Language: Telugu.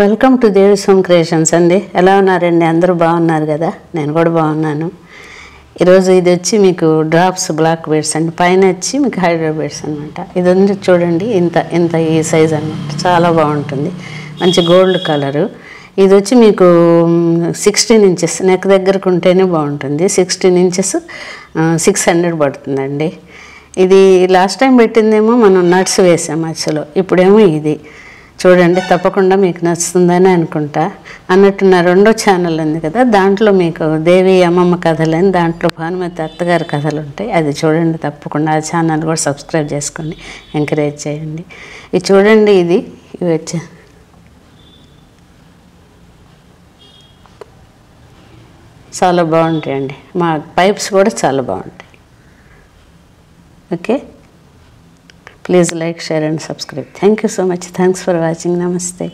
వెల్కమ్ టు దేవిస్ హోమ్ క్రియేషన్స్ అండి. ఎలా ఉన్నారండి? అందరూ బాగున్నారు కదా? నేను కూడా బాగున్నాను. ఈరోజు ఇది వచ్చి మీకు డ్రాప్స్ బ్లాక్ బీడ్స్ అండి. పైన వచ్చి మీకు హైడ్రో బీడ్స్ అనమాట. ఇది ఉంది చూడండి, ఇంత ఇంత ఈ సైజ్ అనమాట. చాలా బాగుంటుంది, మంచి గోల్డ్ కలరు. ఇది వచ్చి మీకు 16 ఇంచెస్ నెక్ దగ్గరకు ఉంటేనే బాగుంటుంది. 16 ఇంచెస్ 600 పడుతుందండి. ఇది లాస్ట్ టైం పెట్టిందేమో మనం నట్స్ వేసాం మధ్యలో, ఇప్పుడేమో ఇది చూడండి. తప్పకుండా మీకు నచ్చుతుందని అనుకుంటా. అన్నట్టు నా రెండో ఛానల్ ఉంది కదా, దాంట్లో మీకు దేవి అమ్మమ్మ కథలని, దాంట్లో భానుమతి అత్తగారి కథలు ఉంటాయి. అది చూడండి తప్పకుండా. ఆ ఛానల్ కూడా సబ్స్క్రైబ్ చేసుకోండి, ఎంకరేజ్ చేయండి. ఇది చూడండి, ఇవి వచ్చి చాలా బాగుంటాయండి. మా పైప్స్ కూడా చాలా బాగుంటాయి. Okay, please like, share and subscribe. Thank you so much. Thanks for watching. Namaste.